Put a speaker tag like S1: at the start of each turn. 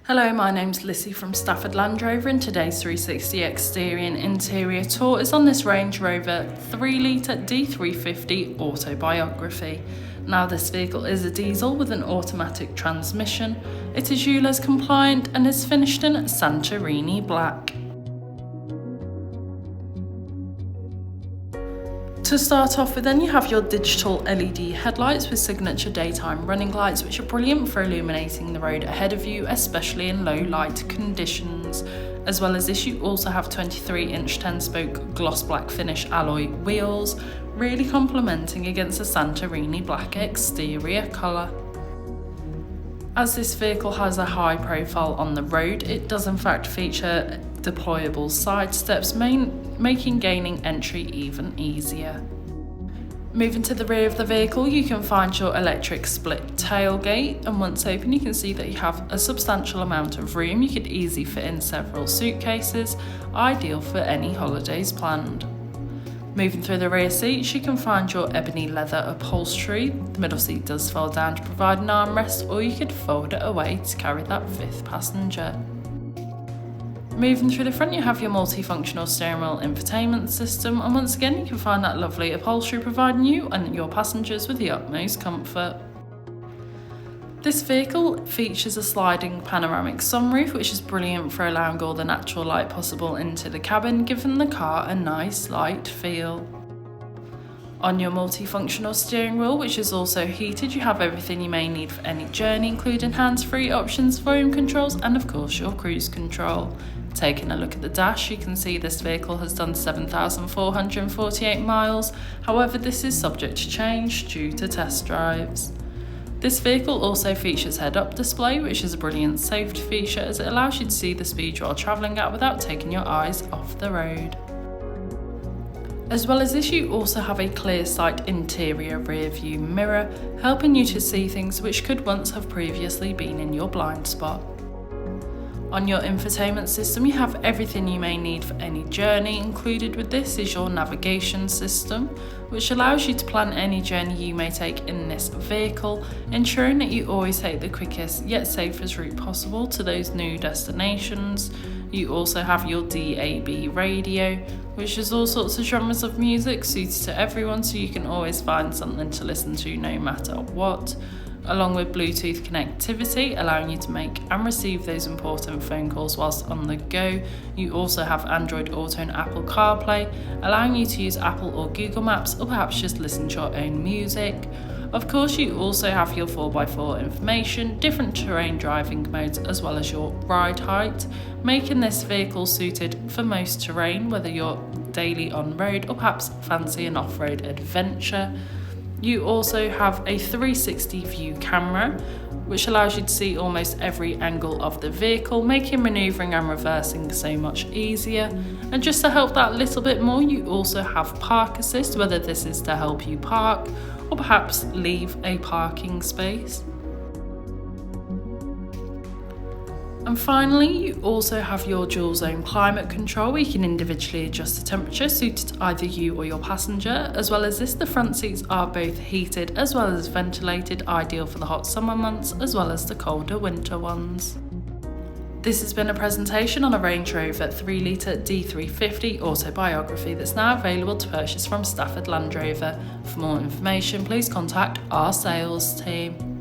S1: Hello, my name's Lissy from Stafford Land Rover, and today's 360 exterior and interior tour is on this Range Rover 3.0 D350 Autobiography. Now, this vehicle is a diesel with an automatic transmission. It is ULEZ compliant and is finished in Santorin black. To start off with, then you have your digital LED headlights with signature daytime running lights, which are brilliant for illuminating the road ahead of you, especially in low light conditions. As well as this, you also have 23-inch 10-spoke gloss black finish alloy wheels, really complementing against the Santorin black exterior colour. As this vehicle has a high profile on the road, it does in fact feature deployable side steps, making gaining entry even easier. Moving to the rear of the vehicle, you can find your electric split tailgate, and once open you can see that you have a substantial amount of room. You could easily fit in several suitcases, ideal for any holidays planned. Moving through the rear seats, you can find your ebony leather upholstery. The middle seat does fold down to provide an armrest, or you could fold it away to carry that fifth passenger. Moving through the front, you have your multifunctional steering wheel infotainment system, and once again you can find that lovely upholstery providing you and your passengers with the utmost comfort. This vehicle features a sliding panoramic sunroof, which is brilliant for allowing all the natural light possible into the cabin, giving the car a nice light feel. On your multifunctional steering wheel, which is also heated, you have everything you may need for any journey, including hands-free options, volume controls, and of course your cruise control. Taking a look at the dash, you can see this vehicle has done 7,448 miles. However, this is subject to change due to test drives. This vehicle also features head-up display, which is a brilliant safety feature as it allows you to see the speed you are travelling at without taking your eyes off the road. As well as this, you also have a clear sight interior rear view mirror, helping you to see things which could once have previously been in your blind spot. On your infotainment system, you have everything you may need for any journey. Included with this is your navigation system, which allows you to plan any journey you may take in this vehicle, ensuring that you always take the quickest yet safest route possible to those new destinations. You also have your DAB radio, which is all sorts of genres of music suited to everyone, so you can always find something to listen to no matter what, along with Bluetooth connectivity, allowing you to make and receive those important phone calls whilst on the go. You also have Android Auto and Apple CarPlay, allowing you to use Apple or Google Maps, or perhaps just listen to your own music. Of course, you also have your 4x4 information, different terrain driving modes, as well as your ride height, making this vehicle suited for most terrain, whether you're daily on road or perhaps fancy an off-road adventure. You also have a 360 view camera, which allows you to see almost every angle of the vehicle, making manoeuvring and reversing so much easier. And just to help that a little bit more, you also have park assist, whether this is to help you park or perhaps leave a parking space. And finally, you also have your dual zone climate control, where you can individually adjust the temperature suited to either you or your passenger. As well as this, the front seats are both heated as well as ventilated, ideal for the hot summer months as well as the colder winter ones. This has been a presentation on a Range Rover 3.0 D350 Autobiography that's now available to purchase from Stafford Land Rover. For more information, please contact our sales team.